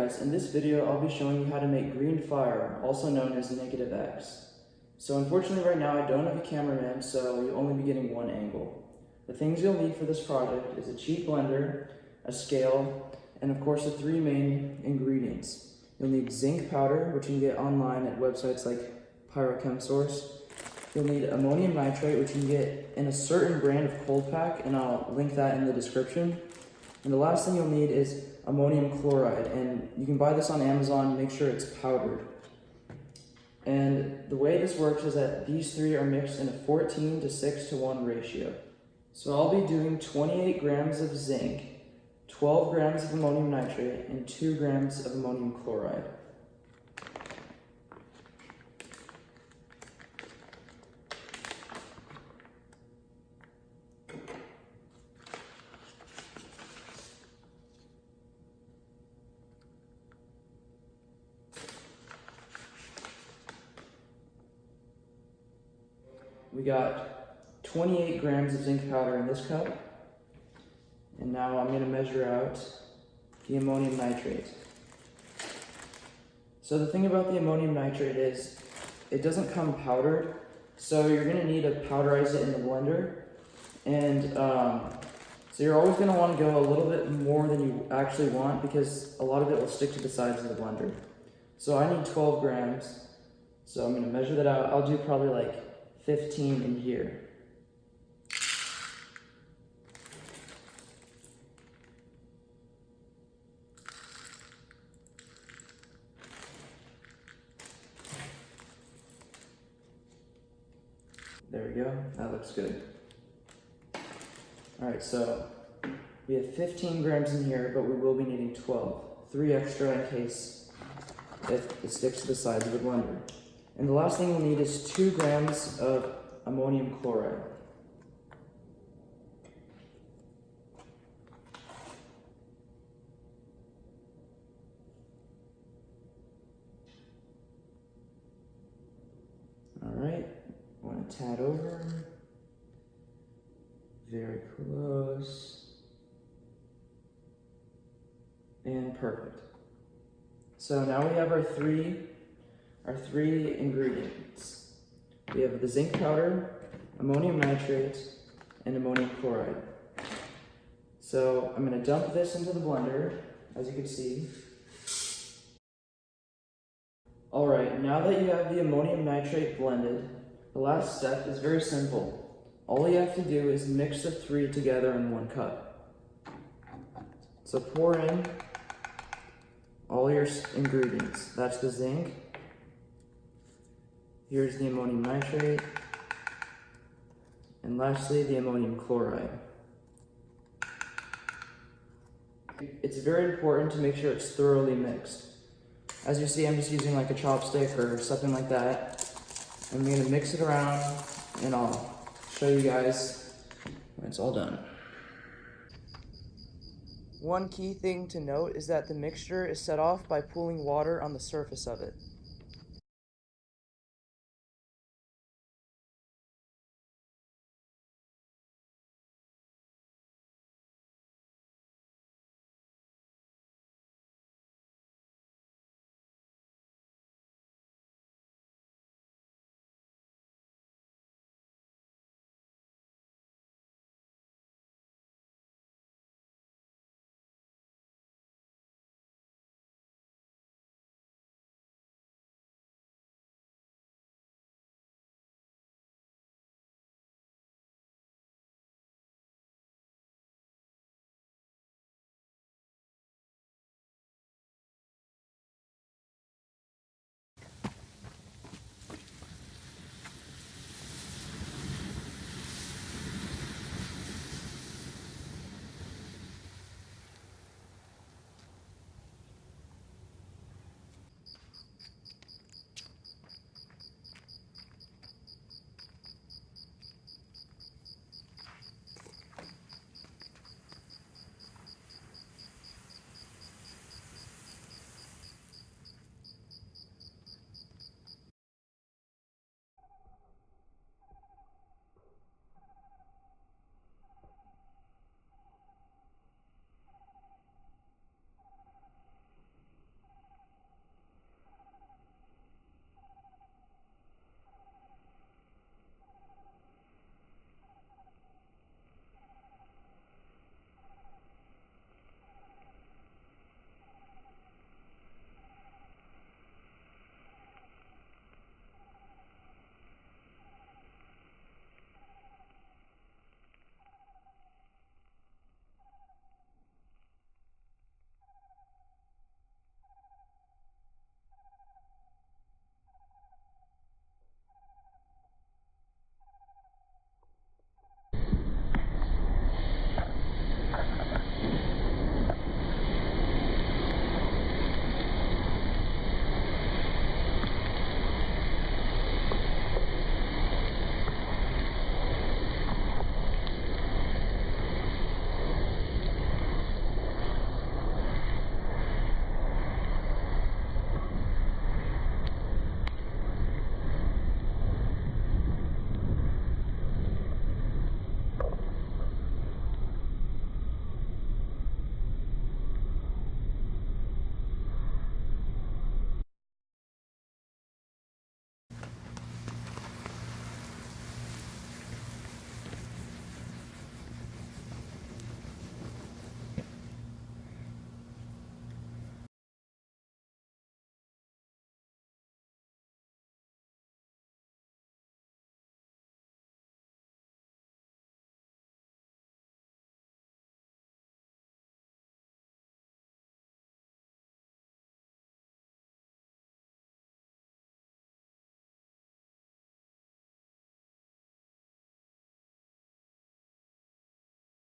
guys, in this video I'll be showing you how to make green fire, also known as negative X. So unfortunately right now I don't have a cameraman, so you'll only be getting one angle. The things you'll need for this project is a cheap blender, a scale, and of course the three main ingredients. You'll need zinc powder, which you can get online at websites like Pyrochem Source. You'll need ammonium nitrate, which you can get in a certain brand of cold pack, and I'll link that in the description. And the last thing you'll need is ammonium chloride, and you can buy this on Amazon. Make sure it's powdered. And the way this works is that these three are mixed in a 14 to 6 to 1 ratio. So I'll be doing 28 grams of zinc, 12 grams of ammonium nitrate, and 2 grams of ammonium chloride. We got 28 grams of zinc powder in this cup, and now I'm going to measure out the ammonium nitrate. So the thing about the ammonium nitrate is it doesn't come powdered, so you're going to need to powderize it in the blender, and so you're always going to want to go a little bit more than you actually want because a lot of it will stick to the sides of the blender. So I need 12 grams, so I'm going to measure that out. I'll do probably like 15 in here. There we go, that looks good. Alright, so we have 15 grams in here, but we will be needing 12. 3 extra in case it sticks to the sides of the blender. And the last thing we'll need is 2 grams of ammonium chloride. Alright, want to tad over. Very close. And perfect. So now we have our three ingredients. We have the zinc powder, ammonium nitrate, and ammonium chloride. So I'm going to dump this into the blender, as you can see. Alright, now that you have the ammonium nitrate blended, the last step is very simple. All you have to do is mix the three together in one cup. So pour in all your ingredients. That's the zinc. Here's the ammonium nitrate. And lastly, the ammonium chloride. It's very important to make sure it's thoroughly mixed. As you see, I'm just using like a chopstick or something like that. I'm going to mix it around, and I'll show you guys when it's all done. One key thing to note is that the mixture is set off by pooling water on the surface of it.